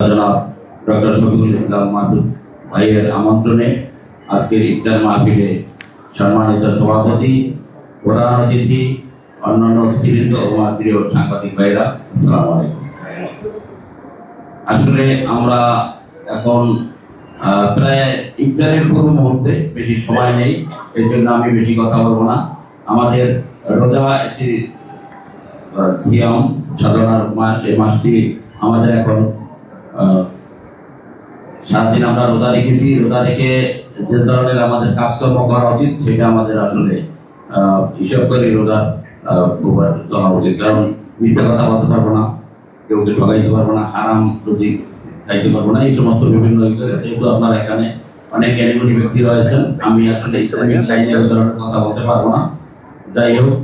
জনাব ডক্টর শফিকুল ইসলাম মাসুদ ভাইয়ের আমন্ত্রণে আজকের ইফতার মাহফিলে সম্মানিত সভাপতি, প্রধান অতিথি, অন্যান্য অতিথিবৃন্দ ও আমার প্রিয় সাংবাদিক ভাইরা, আসসালামু আলাইকুম। আসলে আমরা এখন প্রায় ইফতারের পুরো মুহূর্তে, বেশি সময় নেই, এর জন্য আমি বেশি কথা বলবো না। আমাদের রোজা একটি সিয়াম সাধনার মাস, এই মাসটি আমাদের এখন 7 দিন আমরা রোজা রেখেছি। রোজা রেখে যে ধরনের আমাদের কাজকর্ম করা উচিত সেটা আমাদের আসলে হিসাব করে রোজা চলা উচিত। কারণ মিথ্যা কথা বলতে পারবো না, কেউকে ঠকাইতে পারবো না, হারাম রুজি খাইতে পারবো না, এই সমস্ত বিভিন্ন। যেহেতু আপনার এখানে অনেক জ্ঞানীগুণী ব্যক্তি রয়েছেন, আমি আসলে ইসলামিক লাইনে ওই ধরনের কথা বলতে পারবো না। যাই হোক,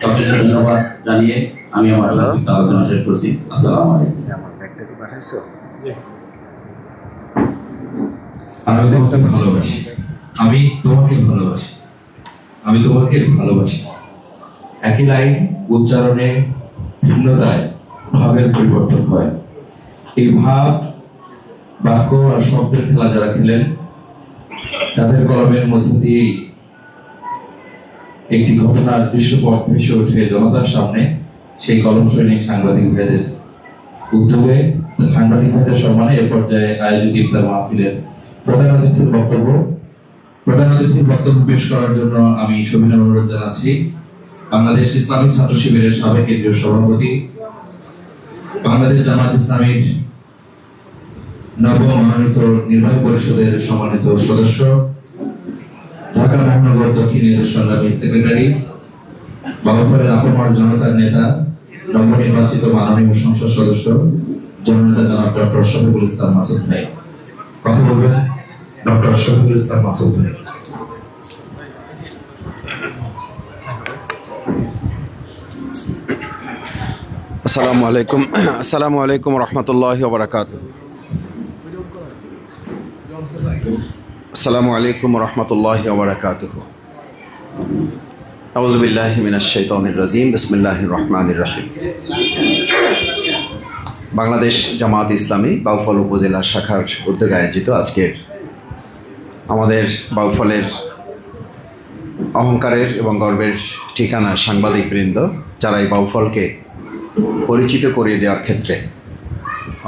সকলকে ধন্যবাদ জানিয়ে আমি আমার সংক্ষিপ্ত আলোচনা শেষ করছি। আসসালামু আলাইকুম। আমি তোমাকে ভালোবাসি, আমি তোমাকে ভালোবাসি, আমি তোমাকে ভালোবাসি। একই লাইন উচ্চারণে ভিন্নতায় ভাবের পরিবর্তন হয়। এই ভাব, বাক্য আর শব্দের খেলা যারা খেলেন, যাদের কলমের মধ্য দিয়েই একটি ঘটনার দৃশ্যপট ভেসে ওঠে জনতার সামনে, সেই কলম সৈনিক সাংবাদিক ভাইদের উদ্যোগে, সাংবাদিক ভাইদের সম্মানে এ পর্যায়ে আয়োজিত ইফতার মাহফিলের প্রধান অতিথির বক্তব্য পেশ করার জন্য আমি সবিনয় অনুরোধ জানাচ্ছি বাংলাদেশ ইসলামিক ছাত্র শিবিরের সাবেক কেন্দ্রীয় সভাপতি, বাংলাদেশ জামাত ইসলামীর নবমনোনীত নির্বাহী পরিষদের সম্মানিত সদস্য, ঢাকা মহানগর দক্ষিণের সংগ্রামী সেক্রেটারি, বাউফলের আপামর জনতার নেতা, নবনির্বাচিত মাননীয় সংসদ সদস্য জননেতা জনাব ডক্টর শফিকুল ইসলাম মাসুদ ভাই। কথা বলবেন ডক্টর শফিকুল ইসলাম মাসুদ ভাই। আসসালামু আলাইকুম রহমতুল্লাহি ওয়া বারাকাতুহু। আসসালামু আলাইকুম রহমতুল্লাহি ওয়া বারাকাতুহু। আউযু বিল্লাহি মিনাশ শাইতানির রাজিম। বিসমিল্লাহির রহমানির রহিম। বাংলাদেশ জামাত ইসলামী বাউফল উপজেলা শাখার উদ্যোগে আয়োজিত আজকের আমাদের বাউফলের অহংকারের এবং গর্বের ঠিকানা সাংবাদিকবৃন্দ, যারা এই বাউফলকে পরিচিত করিয়ে দেওয়ার ক্ষেত্রে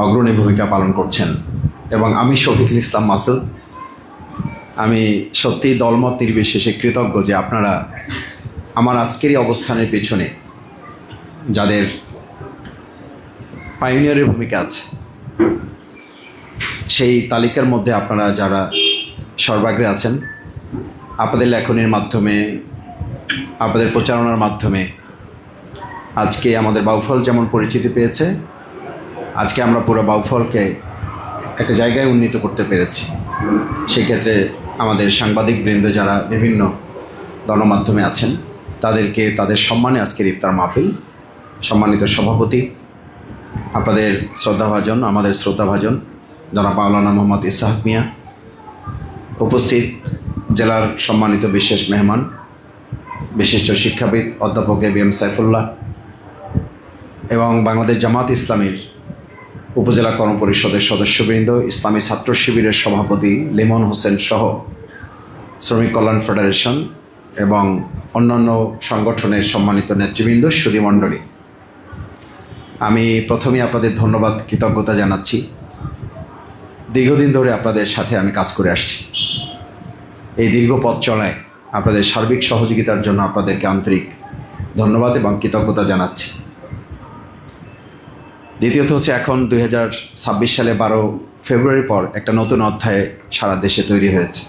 অগ্রণী ভূমিকা পালন করছেন, এবং আমি শফিকুল ইসলাম মাসুদ, আমি সত্যিই দলমত নির্বিশেষে কৃতজ্ঞ যে আপনারা আমার আজকের এই অবস্থানের পেছনে যাদের পাইওনিয়ারের ভূমিকা আছে, সেই তালিকার মধ্যে আপনারা যারা সর্বাগ্রে আছেন, আপনাদের লেখনের মাধ্যমে, আপনাদের প্রচারণার মাধ্যমে আজকে আমাদের বাউফল যেমন পরিচিতি পেয়েছে, আজকে আমরা পুরো বাউফলকে একটা জায়গায় উন্নীত করতে পেরেছি। সেক্ষেত্রে আমাদের সাংবাদিকবৃন্দ যারা বিভিন্ন গণমাধ্যমে আছেন, তাদেরকে তাদের সম্মানে আজকের ইফতার মাহফিল, সম্মানিত সভাপতি, আপনাদের শ্রদ্ধাভাজন, আমাদের শ্রদ্ধাভাজন জনাব মাওলানা মোহাম্মদ ইসহাক মিয়া, উপস্থিত জেলার সম্মানিত বিশেষ মেহমান, বিশিষ্ট শিক্ষাবিদ অধ্যাপক এবিএম সাইফুল্লাহ, এবং বাংলাদেশ জামাত ইসলামীর উপজেলা কর্মপরিষদের সদস্যবৃন্দ, ইসলামী ছাত্র শিবিরের সভাপতি লিমন হোসেন সহ শ্রমিক কল্যাণ ফেডারেশন এবং অন্যান্য সংগঠনের সম্মানিত নেতৃবৃন্দ, সুধীমণ্ডলী, আমি প্রথমেই আপনাদের ধন্যবাদ, কৃতজ্ঞতা জানাচ্ছি। দীর্ঘদিন ধরে আপনাদের সাথে আমি কাজ করে আসছি। এই দীর্ঘ পথ চলায় আপনাদের সার্বিক সহযোগিতার জন্য আপনাদেরকে আন্তরিক ধন্যবাদ এবং কৃতজ্ঞতা জানাচ্ছি। দ্বিতীয়ত হচ্ছে, এখন 2026 সালে 12 ফেব্রুয়ারির পর একটা নতুন অধ্যায় সারা দেশে তৈরি হয়েছে।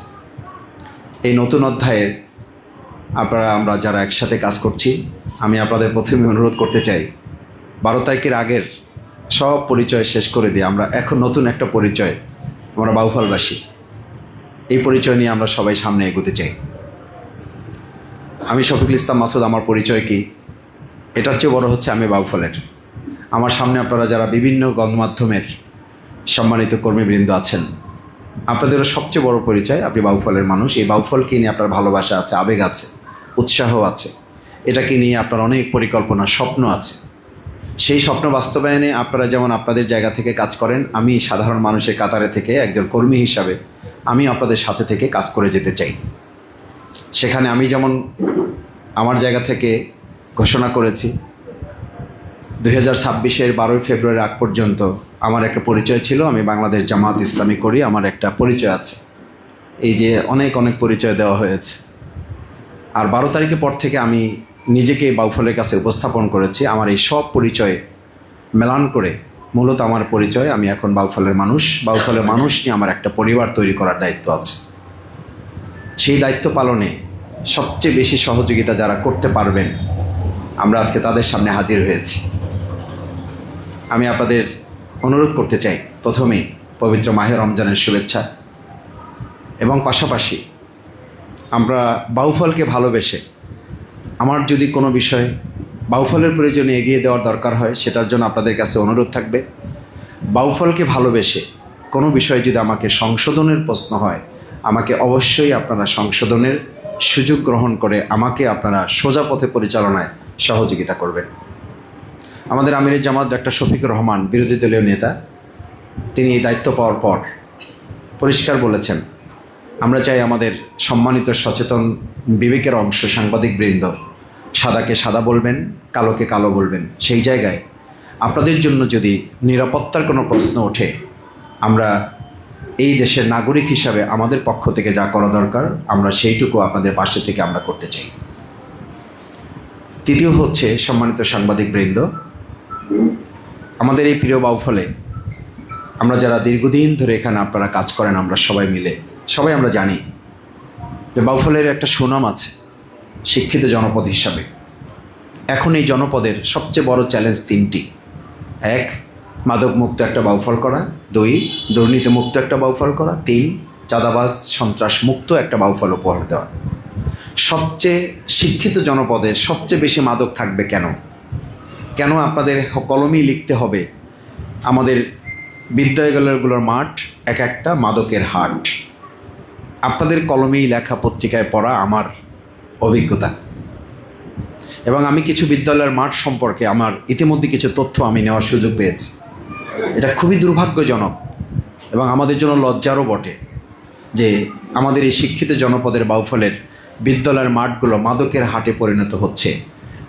এই নতুন অধ্যায়ে আমরা যারা একসাথে কাজ করছি, আমি আপনাদের প্রথমে অনুরোধ করতে চাই, 12 তারিখের আগের সব পরিচয় শেষ করে দিয়ে আমরা এখন নতুন একটা পরিচয়, আমরা বাউফলবাসী, এই পরিচয় নিয়ে আমরা সবাই সামনে এগোতে চাই। আমি শফিকুল ইসলাম মাসুদ, আমার পরিচয় কি? এটার চেয়ে বড় হচ্ছে আমি বাউফলের। আমার সামনে আপনারা যারা বিভিন্ন গণমাধ্যমের সম্মানিত কর্মীবৃন্দ আছেন, আপনাদেরও সবচেয়ে বড় পরিচয় আপনি বাউফলের মানুষ। এই বাউফলকে নিয়ে আপনার ভালোবাসা আছে, আবেগ আছে, উৎসাহ আছে, এটাকে নিয়ে আপনার অনেক পরিকল্পনা, স্বপ্ন আছে। সেই স্বপ্ন বাস্তবায়নে আপনারা যেমন আপনাদের জায়গা থেকে কাজ করেন, আমি সাধারণ মানুষের কাতারে থেকে একজন কর্মী হিসাবে আমি আপনাদের সাথে থেকে কাজ করে যেতে চাই। সেখানে আমি যেমন আমার জায়গা থেকে ঘোষণা করেছি 2026-এর 12 ফেব্রুয়ারি আগ পর্যন্ত আমার একটা পরিচয় ছিল, আমি বাংলাদেশ জামাত ইসলামী করি, আমার একটা পরিচয় আছে। এই যে অনেক অনেক পরিচয় দেওয়া হয়েছে। আর 12 তারিখের পর থেকে আমি নিজেকে বাউফলের কাছে উপস্থাপন করেছি। আমার এই সব পরিচয় মেলান করে মূলত আমার পরিচয়, আমি এখন বাউফলের মানুষ। বাউফলের মানুষ নিয়ে আমার একটা পরিবার তৈরি করার দায়িত্ব আছে। সেই দায়িত্ব পালনে সবচেয়ে বেশি সহযোগিতা যারা করতে পারবেন, আমরা আজকে তাদের সামনে হাজির হয়েছি। আমি আপনাদের অনুরোধ করতে চাই, প্রথমেই পবিত্র মাহে রমজানের শুভেচ্ছা, এবং পাশাপাশি আমরা বাউফলকে ভালোবেসে আমার যদি কোনো বিষয় বাউফলের প্রয়োজনে এগিয়ে দেওয়ার দরকার হয়, সেটার জন্য আপনাদের কাছে অনুরোধ থাকবে। বাউফলকে ভালোবেসে কোনো বিষয়ে যদি আমাকে সংশোধনের প্রশ্ন হয়, আমাকে অবশ্যই আপনারা সংশোধনের সুযোগ গ্রহণ করে আমাকে আপনারা সোজা পথে পরিচালনায় সহযোগিতা করবেন। আমাদের আমিরের জামাত ডক্টর শফিকুর রহমান, বিরোধী দলীয় নেতা, তিনি এই দায়িত্ব পাওয়ার পর পরিষ্কার বলেছেন, আমরা চাই আমাদের সম্মানিত সচেতন বিবেকের অংশ সাংবাদিকবৃন্দ সাদাকে সাদা বলবেন, কালোকে কালো বলবেন। সেই জায়গায় আপনাদের জন্য যদি নিরাপত্তার কোনো প্রশ্ন ওঠে, আমরা এই দেশের নাগরিক হিসাবে আমাদের পক্ষ থেকে যা করা দরকার আমরা সেইটুকু আপনাদের পাশে থেকে আমরা করতে চাই। তৃতীয় হচ্ছে, সম্মানিত সাংবাদিকবৃন্দ, আমাদের এই প্রিয় বাউফলে আমরা যারা দীর্ঘদিন ধরে এখানে আপনারা কাজ করেন, আমরা সবাই মিলে সবাই আমরা জানি যে বাউফলের একটা সুনাম আছে শিক্ষিত জনপদ হিসাবে। এখন এই জনপদের সবচেয়ে বড় চ্যালেঞ্জ তিনটি: 1, মাদক মুক্ত একটা বাউফল করা; 2, দুর্নীতি মুক্ত একটা বাউফল করা; 3, চাঁদাবাজ সন্ত্রাস মুক্ত একটা বাউফল উপহার দেওয়া। সবচেয়ে শিক্ষিত জনপদে সবচেয়ে বেশি মাদক থাকবে কেন? কেন আপনাদের কলমেই লিখতে হবে আমাদের বিদ্যালয়গুলোর মাঠ এক একটা মাদকের হাট? আপনাদের কলমেই লেখা, পত্রিকায় পড়া আমার অভিজ্ঞতা, এবং আমি কিছু বিদ্যালয়ের মাঠ সম্পর্কে আমার ইতিমধ্যে কিছু তথ্য আমি নেওয়ার সুযোগ পেয়েছি। এটা খুবই দুর্ভাগ্যজনক এবং আমাদের জন্য লজ্জারও বটে যে আমাদের এই শিক্ষিত জনপদের বাউফলের বিদ্যালয়ের মাঠগুলো মাদকের হাটে পরিণত হচ্ছে।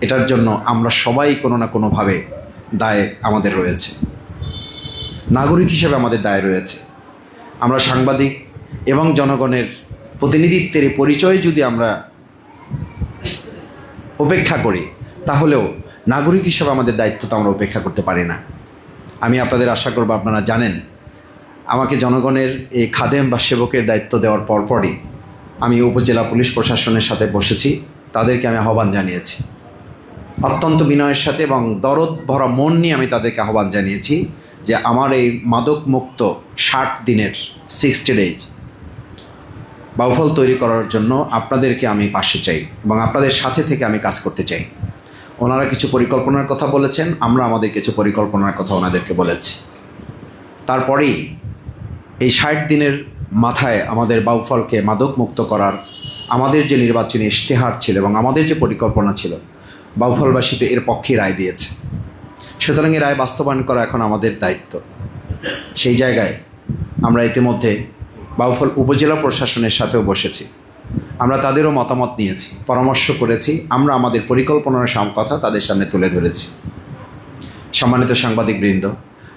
এটার জন্য আমরা সবাই কোনো না কোনোভাবে দায় আমাদের রয়েছে, নাগরিক হিসেবে আমাদের দায় রয়েছে। আমরা সাংবাদিক এবং জনগণের প্রতিনিধিত্বের এই পরিচয় যদি আমরা উপেক্ষা করি, তাহলেও নাগরিক হিসেবে আমাদের দায়িত্ব তো আমরা উপেক্ষা করতে পারি না। আমি আপনাদের আশা করব, আপনারা জানেন আমাকে জনগণের এই খাদেম বা সেবকের দায়িত্ব দেওয়ার পরপরই আমি উপজেলা পুলিশ প্রশাসনের সাথে বসেছি, তাদেরকে আমি আহ্বান জানিয়েছি অত্যন্ত বিনয়ের সাথে এবং দরদ ভরা মন নিয়ে। আমি তাদেরকে আহ্বান জানিয়েছি যে আমার এই মাদক মুক্ত 60 দিনের 60 ডেজ বাউফল তৈরি করার জন্য আপনাদেরকে আমি পাশে চাই এবং আপনাদের সাথে থেকে আমি কাজ করতে চাই। ওনারা কিছু পরিকল্পনার কথা বলেছেন, আমরা আমাদের কিছু পরিকল্পনার কথা ওনাদেরকে বলেছি। তারপরেই এই 60 দিনের মাথায় আমাদের বাউফলকে মাদক মুক্ত করার আমাদের যে নির্বাচনী ইশতেহার ছিল এবং আমাদের যে পরিকল্পনা ছিল, বাউফলবাসী তো এর পক্ষেই রায় দিয়েছে। সুতরাং এই রায় বাস্তবায়ন করা এখন আমাদের দায়িত্ব। সেই জায়গায় আমরা ইতিমধ্যে বাউফল উপজেলা প্রশাসনের সাথেও বসেছি, আমরা তাদেরও মতামত নিয়েছি, পরামর্শ করেছি, আমরা আমাদের পরিকল্পনার কথা তাদের সামনে তুলে ধরেছি। সম্মানিত সাংবাদিকবৃন্দ,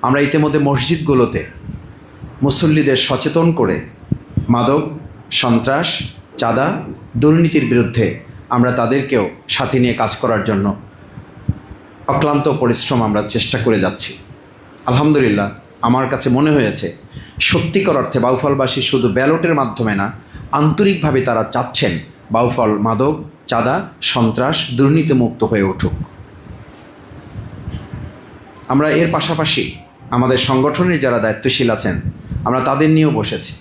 আমরা ইতিমধ্যে মসজিদগুলোতে মুসল্লিদের সচেতন করে মাদক, সন্ত্রাস, চাঁদা, দুর্নীতির বিরুদ্ধে আমরা তাদেরকেও সাথে নিয়ে কাজ করার জন্য অক্লান্ত পরিশ্রম আমরা চেষ্টা করে যাচ্ছি। আলহামদুলিল্লাহ, আমার কাছে মনে হয়েছে সত্যিকার অর্থে বাউফলবাসী শুধু ব্যালটের মাধ্যমে না, আন্তরিকভাবে তারা চাচ্ছেন বাউফল মাদক, চাঁদা, সন্ত্রাস, দুর্নীতি মুক্ত হয়ে উঠুক। আমরা এর পাশাপাশি আমাদের সংগঠনের যারা দায়িত্বশীল আছেন, আমরা তাদের নিয়েও বসেছি।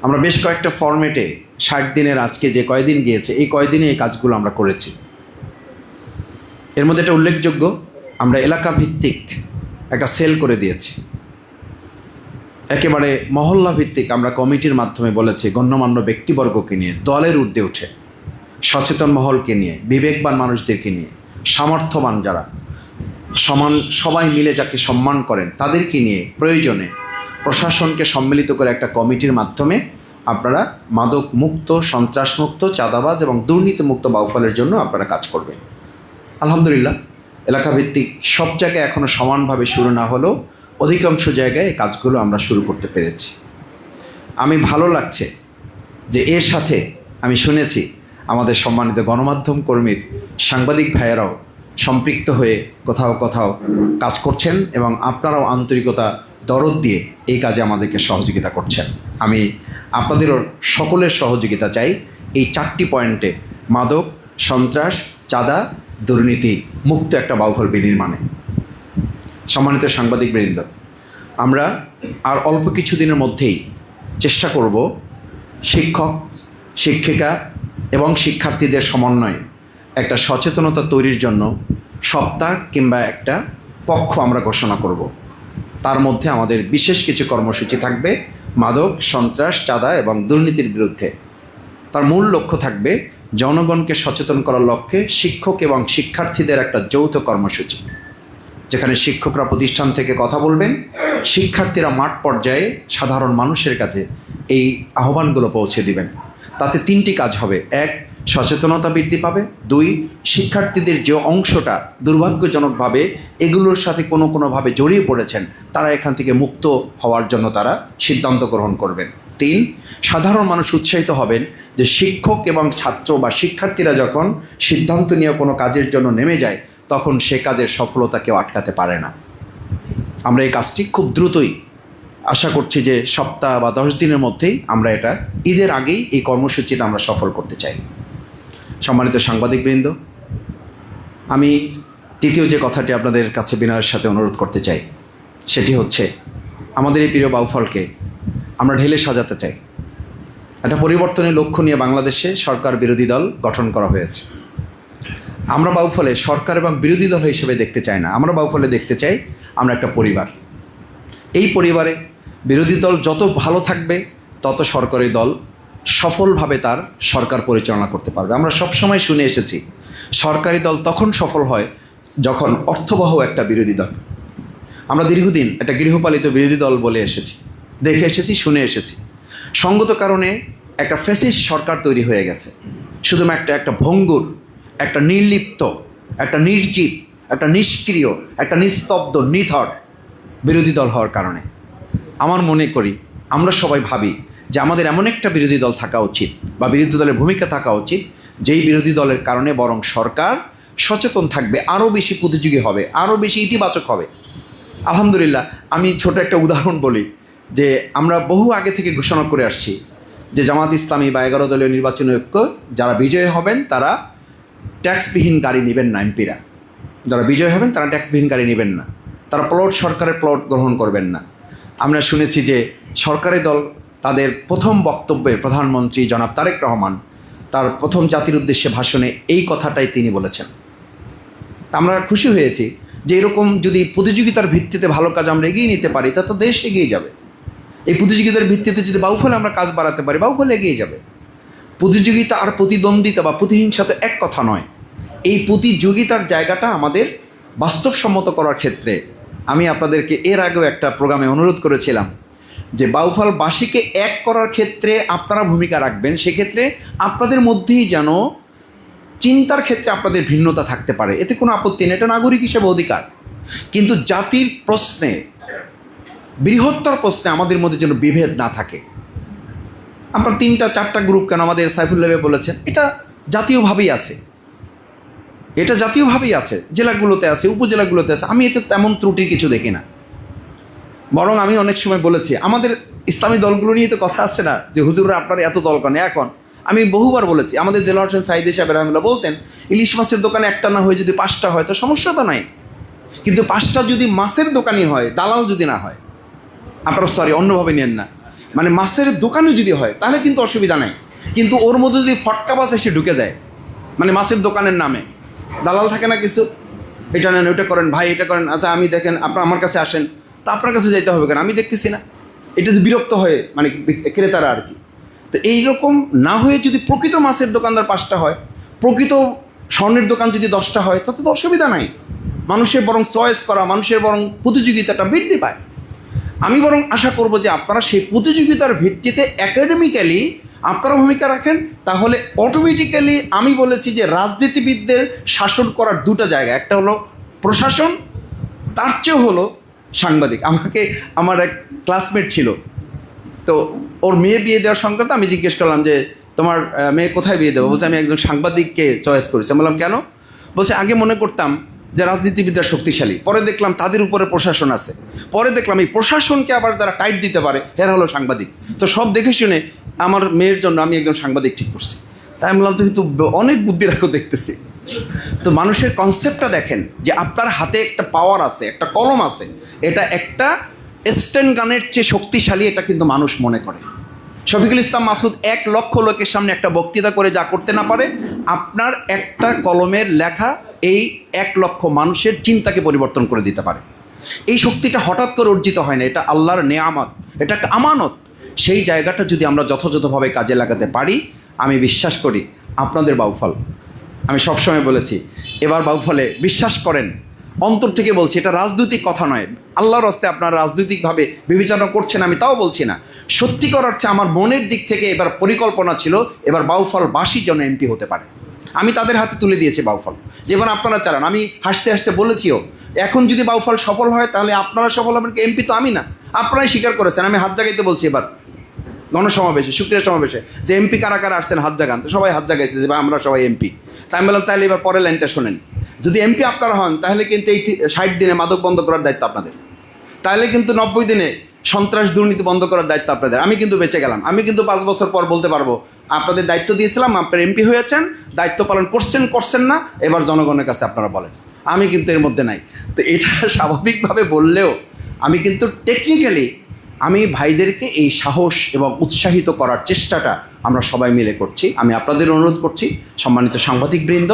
আমরা বেশ কয়েকটা ফরম্যাটে 60 দিনের আজকে যে কয়দিন গিয়েছে, এই কয়দিনে এই কাজগুলো আমরা করেছি। এর মধ্যে একটা উল্লেখযোগ্য, আমরা এলাকা ভিত্তিক একটা সেল করে দিয়েছি। একেবারে মহল্লা ভিত্তিক আমরা কমিটির মাধ্যমে বলেছি, গণ্যমান্য ব্যক্তিবর্গকে নিয়ে, দলের ঊর্ধ্বে উঠে সচেতন মহলকে নিয়ে, বিবেকবান মানুষদেরকে নিয়ে, সামর্থ্যবান যারা সবাই মিলে যাকে সম্মান করেন তাদেরকে নিয়ে প্রয়োজনে প্রশাসনকে সম্মিলিত করে একটা কমিটির মাধ্যমে আপনারা মাদক মুক্ত, সন্ত্রাস মুক্ত, চাঁদাবাজ এবং দুর্নীতি মুক্ত বাউফলের জন্য আপনারা কাজ করবেন। আলহামদুলিল্লাহ, এলাকাভিত্তিক সব জায়গায় এখনও সমানভাবে শুরু না হলেও অধিকাংশ জায়গায় এই কাজগুলো আমরা শুরু করতে পেরেছি। আমি ভালো লাগছে যে এর সাথে আমি শুনেছি আমাদের সম্মানিত গণমাধ্যম কর্মীর সাংবাদিক ভাইয়েরাও সম্পৃক্ত হয়ে কোথাও কোথাও কাজ করছেন এবং আপনারাও আন্তরিকতা দরদ দিয়ে এই কাজে আমাদেরকে সহযোগিতা করছেন। আমি আপনাদেরও সকলের সহযোগিতা চাই এই 4টি পয়েন্টে মাদক, সন্ত্রাস, চাঁদা, দুর্নীতি মুক্ত একটা বাউফল বিনির্মাণে। সম্মানিত সাংবাদিকবৃন্দ, আমরা আর অল্প কিছুদিনের মধ্যেই চেষ্টা করব শিক্ষক, শিক্ষিকা এবং শিক্ষার্থীদের সমন্বয়ে একটা সচেতনতা তৈরির জন্য সপ্তাহ কিংবা একটা পক্ষ আমরা ঘোষণা করব। তার মধ্যে আমাদের বিশেষ কিছু কর্মসূচি থাকবে মাদক, সন্ত্রাস, চাঁদা এবং দুর্নীতির বিরুদ্ধে। তার মূল লক্ষ্য থাকবে জনগণকে সচেতন করার লক্ষ্যে শিক্ষক এবং শিক্ষার্থীদের একটা যৌথ কর্মসূচি, যেখানে শিক্ষকরা প্রতিষ্ঠান থেকে কথা বলবেন, শিক্ষার্থীরা মাঠ পর্যায়ে সাধারণ মানুষের কাছে এই আহ্বানগুলো পৌঁছে দিবেন। তাতে 3টি কাজ হবে। 1, সচেতনতা বৃদ্ধি পাবে। 2, শিক্ষার্থীদের যে অংশটা দুর্ভাগ্যজনকভাবে এগুলোর সাথে কোনোভাবে জড়িয়ে পড়েছেন তারা এখান থেকে মুক্ত হওয়ার জন্য তারা সিদ্ধান্ত গ্রহণ করবেন। 3, সাধারণ মানুষ উৎসাহিত হবেন যে শিক্ষক এবং ছাত্র বা শিক্ষার্থীরা যখন সিদ্ধান্ত নিয়ে কোনো কাজের জন্য নেমে যায় তখন সে কাজের সফলতা কেউ আটকাতে পারে না। আমরা এই কাজটি খুব দ্রুতই আশা করছি যে সপ্তাহ বা 10 দিনের মধ্যেই আমরা এটা ঈদের আগেই এই কর্মসূচিটা আমরা সফল করতে চাই। সম্মানিত সাংবাদিকবৃন্দ, আমি তৃতীয় যে কথাটি আপনাদের কাছে বিনয়ের সাথে অনুরোধ করতে চাই সেটি হচ্ছে আমাদের এই প্রিয় বাউফলকে আমরা ঢেলে সাজাতে চাই। একটা পরিবর্তনের লক্ষ্য নিয়ে বাংলাদেশে সরকার বিরোধী দল গঠন করা হয়েছে। আমরা বাউফলে সরকার এবং বিরোধী দল হিসেবে দেখতে চাই না, আমরা বাউফলে দেখতে চাই আমরা একটা পরিবার। এই পরিবারে বিরোধী দল যত ভালো থাকবে তত সরকারি দল সফলভাবে তার সরকার পরিচালনা করতে পারবে। আমরা সবসময় শুনে এসেছি সরকারি দল তখন সফল হয় যখন অর্থবহ একটা বিরোধী দল। আমরা দীর্ঘদিন একটা গৃহপালিত বিরোধী দল বলে এসেছি, দেখে এসেছি, শুনে এসেছি। সঙ্গত কারণে একটা ফ্যাসিস্ট সরকার তৈরি হয়ে গেছে, শুধুমাত্র একটা ভঙ্গুর, একটা নির্লিপ্ত, একটা নির্জীব, একটা নিষ্ক্রিয়, একটা নিস্তব্ধ, নিথর বিরোধী দল হওয়ার কারণে। আমার মনে করি আমরা সবাই ভাবি যে আমাদের এমন একটা বিরোধী দল থাকা উচিত বা বিরোধী দলের ভূমিকা থাকা উচিত যেই বিরোধী দলের কারণে বরং সরকার সচেতন থাকবে, আরও বেশি প্রতিযোগী হবে, আরও বেশি ইতিবাচক হবে। আলহামদুলিল্লাহ, আমি ছোট একটা উদাহরণ বলি যে আমরা বহু আগে থেকে ঘোষণা করে আসছি যে জামাত ইসলামী বা 11 দলীয় নির্বাচনী ঐক্য যারা বিজয়ী হবেন তারা ট্যাক্সবিহীন গাড়ি নেবেন না। এমপিরা যারা বিজয়ী হবেন তারা ট্যাক্সবিহীন গাড়ি নেবেন না, তারা সরকারের প্লট গ্রহণ করবেন না। আমরা শুনেছি যে সরকারি দল তাদের প্রথম বক্তব্যে প্রধানমন্ত্রী জনাব তারেক রহমান তার প্রথম জাতির উদ্দেশ্যে ভাষণে এই কথাটাই তিনি বলেছেন। আমরা খুশি হয়েছি যে এরকম যদি প্রতিযোগিতার ভিত্তিতে ভালো কাজ আমরা এগিয়ে নিতে পারি তা তো দেশ এগিয়ে যাবে। এই প্রতিযোগিতার ভিত্তিতে যদি বাউফলে আমরা কাজ বাড়াতে পারি বাউফলে এগিয়ে যাবে। প্রতিযোগিতা আর প্রতিদ্বন্দ্বিতা বা প্রতিহিংসা তো এক কথা নয়। এই প্রতিযোগিতার জায়গাটা আমাদের বাস্তবসম্মত করার ক্ষেত্রে আমি আপনাদেরকে এর আগেও একটা প্রোগ্রামে অনুরোধ করেছিলাম যে বাউফলবাসীকে এক করার ক্ষেত্রে আপনারা ভূমিকা রাখবেন। সেক্ষেত্রে আপনাদের মধ্যেই যেন চিন্তার ক্ষেত্রে আপনাদের ভিন্নতা থাকতে পারে, এতে কোনো আপত্তি নেই, এটা নাগরিক হিসেবে অধিকার। কিন্তু জাতির প্রশ্নে, বৃহত্তর প্রশ্নে আমাদের মধ্যে যেন বিভেদ না থাকে। আপনার 3-4টা গ্রুপ কেন আমাদের সাইফুল্লাহ বলেছেন, এটা জাতীয়ভাবেই আছে, এটা জাতীয়ভাবেই আছে, জেলাগুলোতে আছে, উপজেলাগুলোতে আছে। আমি এতে তেমন ত্রুটির কিছু দেখি না। বরং আমি অনেক সময় বলেছি আমাদের ইসলামী দলগুলো নিয়ে তো কথা আসছে না যে হুজুররা আপনারা এত দল কেন। এখন আমি বহুবার বলেছি, আমাদের দেলোয়ার হোসেন সাইদি সাহেব রহমতুল্লাহ বলতেন ইলিশ মাছের দোকানে একটা না হয়ে যদি 5টা হয় তো সমস্যা তো নাই, কিন্তু 5টা যদি মাছের দোকানই হয়, দালাল যদি না হয়, আপনারা অন্যভাবে নেন না, মানে মাছের দোকানও যদি হয় তাহলে কিন্তু অসুবিধা নাই। কিন্তু ওর মধ্যে যদি ফটকাবাজ এসে ঢুকে যায়, মানে মাছের দোকানের নামে দালাল থাকে না কিছু, এটা নেন, ওইটা করেন, ভাই এটা করেন, আচ্ছা আমি দেখেন আপনার আমার কাছে আসেন, তা আপনার কাছে যাইতে হবে কেন, আমি দেখতেছি না, এটাতে বিরক্ত হয়ে মানে ক্রেতারা আর কি। তো এইরকম না হয়ে যদি প্রকৃত মাছের দোকানদার 5টা হয়, প্রকৃত স্বর্ণের দোকান যদি 10টা হয় তাতে তো অসুবিধা নাই। মানুষের বরং চয়েস করা, মানুষের বরং প্রতিযোগিতাটা বৃদ্ধি পায়। আমি বরং আশা করব যে আপনারা সেই প্রতিযোগিতার ভিত্তিতে একাডেমিক্যালি আপনারা ভূমিকা রাখেন, তাহলে অটোমেটিক্যালি আমি বলেছি যে রাজনীতিবিদদের শাসন করার দুটো জায়গা, একটা হলো প্রশাসন, তার চেয়েও হলো সাংবাদিক। আমাকে আমার এক ক্লাসমেট ছিল, তো ওর মেয়ে বিয়ে দেওয়ার সংক্রান্ত আমি জিজ্ঞেস করলাম যে তোমার মেয়ে কোথায় বিয়ে দেবো? বলছে আমি একজন সাংবাদিককে চয়েস করেছি। আমি বললাম কেন? বলছে আগে মনে করতাম যে রাজনীতিবিদরা শক্তিশালী, পরে দেখলাম তাদের উপরে প্রশাসন আছে, পরে দেখলাম এই প্রশাসনকে আবার যারা টাইট দিতে পারে এরা হলো সাংবাদিক। তো সব দেখে শুনে আমার মেয়ের জন্য আমি একজন সাংবাদিক ঠিক করছি। তাই আমি বললাম তুমি তো অনেক বুদ্ধি রাখো দেখতেছি। তো মানুষের কনসেপ্টটা দেখেন যে আপনার হাতে একটা পাওয়ার আছে, একটা কলম আছে, এটা একটা স্টেন গানের চেয়ে শক্তিশালী, এটা কিন্তু মানুষ মনে করে। শফিকুল ইসলাম মাসুদ 1 লক্ষ লোকের সামনে একটা বক্তৃতা করে যা করতে না পারে, আপনার একটা কলমের লেখা এই 1 লক্ষ মানুষের চিন্তাকে পরিবর্তন করে দিতে পারে। এই শক্তিটা হঠাৎ করে অর্জিত হয় না, এটা আল্লাহর নেয়ামত, এটা একটা আমানত। সেই জায়গাটা যদি আমরা যথাযথভাবে কাজে লাগাতে পারি, আমি বিশ্বাস করি আপনাদের বাউফল, আমি সবসময় বলেছি এবার বাউফলে বিশ্বাস করেন, অন্তর থেকে বলছি, এটা রাজনৈতিক কথা নয়, আল্লাহর হস্তে আপনারা রাজনৈতিকভাবে বিবেচনা করছেন আমি তাও বলছি না, সত্যিকার অর্থে আমার মনের দিক থেকে এবার পরিকল্পনা ছিল এবার বাউফলবাসী যেন এমপি হতে পারে। আমি তাদের হাতে তুলে দিয়েছি বাউফল, যেমন আপনারা চালান। আমি হাসতে হাসতে বলেছিও এখন যদি বাউফল সফল হয় তাহলে আপনারা সফল হবেন, এমপি তো আমি না, আপনারাই স্বীকার করেছেন। আমি হাত জাগাইতে বলছি এবার গণসমাবেশে, শুক্রিয়া সমাবেশে, যে এমপি কারা কারা আসছেন হাত জাগান, তো সবাই হাত জাগাইছে যে আমরা সবাই এমপি। তাই আমি বললাম তাহলে এবার পরের লাইনটা শোনেন, যদি এমপি আপনারা হন তাহলে কিন্তু এই 60 দিনে মাদক বন্ধ করার দায়িত্ব আপনাদের, তাহলে কিন্তু 90 দিনে সন্ত্রাস দুর্নীতি বন্ধ করার দায়িত্ব আপনাদের। আমি কিন্তু বেঁচে গেলাম, আমি কিন্তু 5 বছর পর বলতে পারবো আপনাদের দায়িত্ব দিয়েছিলাম, আপনারা এমপি হয়েছেন, দায়িত্ব পালন করছেন না, এবার জনগণের কাছে আপনারা বলেন। আমি কিন্তু এর মধ্যে নাই। তো এটা স্বাভাবিকভাবে বললেও আমি কিন্তু টেকনিক্যালি আমি ভাইদেরকে এই সাহস এবং উৎসাহিত করার চেষ্টাটা আমরা সবাই মিলে করছি। আমি আপনাদের অনুরোধ করছি সম্মানিত সাংবাদিকবৃন্দ,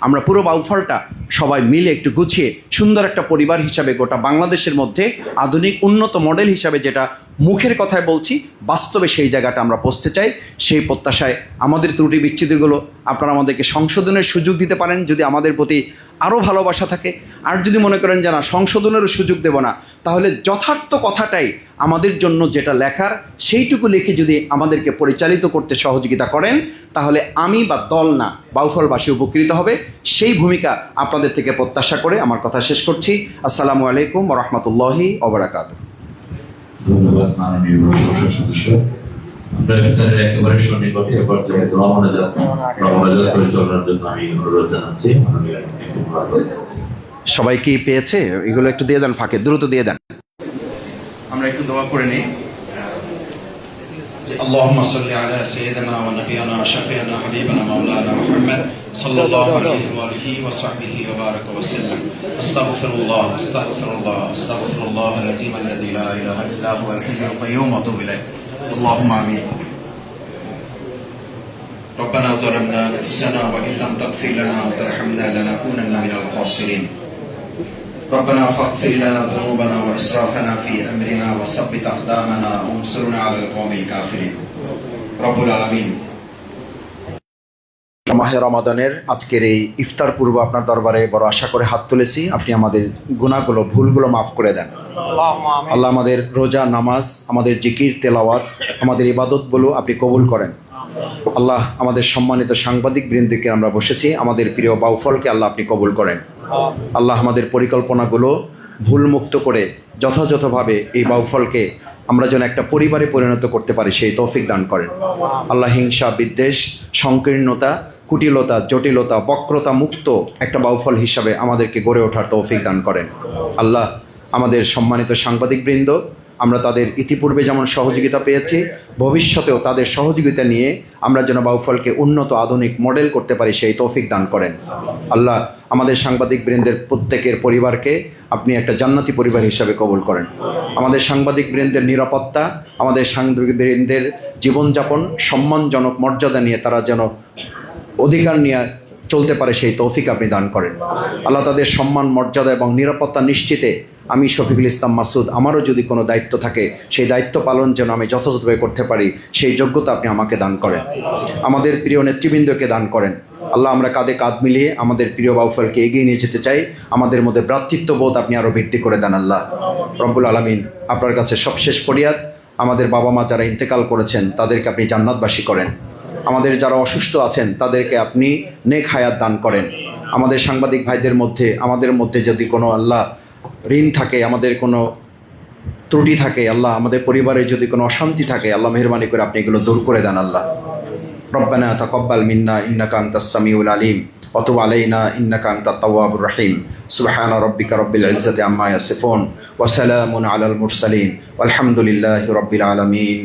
আমরা পুরো বাউফলটা সবাই মিলে একটু গুছিয়ে সুন্দর একটা পরিবার হিসাবে গোটা বাংলাদেশের মধ্যে আধুনিক উন্নত মডেল হিসাবে, যেটা মুখের কথায় বলছি বাস্তবে সেই জায়গাটা আমরা পৌঁছতে চাই। সেই প্রত্যাশায় আমাদের ত্রুটি বিচ্ছুতিগুলো আপনারা আমাদেরকে সংশোধনের সুযোগ দিতে পারেন যদি আমাদের প্রতি আরও ভালোবাসা থাকে। আর যদি মনে করেন যে না সংশোধনেরও সুযোগ দেব না, তাহলে যথার্থ কথাটাই আমাদের জন্য যেটা লেখার সেইটুকু লিখে যদি আমাদেরকে পরিচালিত করতে সহযোগিতা করেন, তাহলে আমি বা দল না বাউফলবাসী উপকৃত হবে। সেই ভূমিকা আপনাদের থেকে প্রত্যাশা করে আমার কথা শেষ করছি। আসসালামু আলাইকুম ওয়া রাহমাতুল্লাহি ওয়া বারাকাতুহু। ধন্যবাদ মাননীয় সংসদ সদস্য। আমরা ইফতারের একেবারে সন্নিকটে এরপর থেকে রমজান পরিচালনার জন্য আমি অনুরোধ জানাচ্ছি মাননীয় এমপি মহোদয়। সবাই কি পেয়েছে? এগুলো একটু দিয়ে দেন, ফাঁকে দ্রুত দিয়ে দেন। আমরা একটু দোয়া করে নিই। اللهم صل على سيدنا ونبينا وشفيعنا حبيبنا مولانا محمد صلى الله عليه وآله وصحبه وبارك وسلم. استغفر الله استغفر الله استغفر الله العظيم الذي لا إله إلا هو الحي القيوم وأتوب إليه. اللهم آمين. ربنا ظلمنا أنفسنا وإن لم تغفر لنا وترحمنا لنكونن من الخاسرين. ربنا فاغفر لنا ذنوبنا وإسرافنا في أمرنا وثبت أقدامنا وانصرنا على القوم الكافرين. رب العالمين. মাহে রমাদানের আজকের এই ইফতার পূর্ব আপনার দরবারে বড় আশা করে হাত তুলেছি, আপনি আমাদের গুনাহগুলো ভুলগুলো মাফ করে দেন। আল্লাহ আমাদের রোজা নামাজ, আমাদের জিকির তেলাওয়াত, আমাদের ইবাদতগুলো আপনি কবুল করেন। আল্লাহ আমাদের সম্মানিত সাংবাদিক বৃন্দকে আমরা বসেছি, আমাদের প্রিয় বাউফলকে আল্লাহ আপনি কবুল করেন। আল্লাহ আমাদের পরিকল্পনাগুলো ভুলমুক্ত করে যথাযথভাবে এই বাউফলকে আমরা যেন একটা পরিবারে পরিণত করতে পারি সেই তৌফিক দান করেন। আল্লাহ হিংসা বিদ্বেষ সংকীর্ণতা কুটিলতা জটিলতা বক্রতা মুক্ত একটা বাউফল হিসাবে আমাদেরকে গড়ে ওঠার তৌফিক দান করেন। আল্লাহ আমাদের সম্মানিত সাংবাদিকবৃন্দ, আমরা তাদের ইতিপূর্বে যেমন সহযোগিতা পেয়েছি, ভবিষ্যতেও তাদের সহযোগিতা নিয়ে আমরা যেন বাউফলকে উন্নত আধুনিক মডেল করতে পারি সেই তৌফিক দান করেন। আল্লাহ আমাদের সাংবাদিকবৃন্দের প্রত্যেকের পরিবারকে আপনি একটা জান্নাতি পরিবার হিসাবে কবুল করেন। আমাদের সাংবাদিকবৃন্দের নিরাপত্তা, আমাদের সাংবাদিকবৃন্দের জীবনযাপন সম্মানজনক মর্যাদা নিয়ে তারা যেন অধিকার নিয়ে চলতে পারে সেই তৌফিক আপনি দান করেন। আল্লাহ তাদের সম্মান মর্যাদা এবং নিরাপত্তা নিশ্চিতে আমি শফিকুল ইসলাম মাসুদ, আমারও যদি কোনো দায়িত্ব থাকে সেই দায়িত্ব পালন যেন আমি যথাযথভাবে করতে পারি সেই যোগ্যতা আপনি আমাকে দান করেন। আমাদের প্রিয় নেতৃবৃন্দকে দান করেন। আল্লাহ, আমরা কাঁধে কাঁধ মিলিয়ে আমাদের প্রিয় বাউফলকে এগিয়ে নিয়ে যেতে চাই। আমাদের মধ্যে ভ্রাতৃত্ববোধ আপনি আরও বৃদ্ধি করে দেন আল্লাহ রব্বুল আলামিন। আপনার কাছে সবশেষ ফরিয়াদ, আমাদের বাবা মা যারা ইন্তেকাল করেছেন তাদেরকে আপনি জান্নাতবাসী করেন। আমাদের যারা অসুস্থ আছেন তাদেরকে আপনি নেক হায়াত দান করেন। আমাদের সাংবাদিক ভাইদের মধ্যে, আমাদের মধ্যে যদি কোনো আল্লাহ ঋণ থাকে, আমাদের কোনো ত্রুটি থাকে আল্লাহ, আমাদের পরিবারে যদি কোনো অশান্তি থাকে আল্লাহ, মেহরবানি করে আপনি এগুলো দূর করে দেন আল্লাহ। রব্বানা তাকাব্বাল মিন্না ইন্নাকা আনতাস সামিউল আলিম ওয়া তুব আলাইনা ইন্নাকা আনতাত তাওয়াবুর রহিম। সুবহানা রাব্বিকা রব্বিল ইজ্জাতি আম্মা ইয়াসিফুন ওয়া সালামুন আলাল মুরসালিন ওয়ালহামদুলিল্লাহি রাব্বিল আলামিন।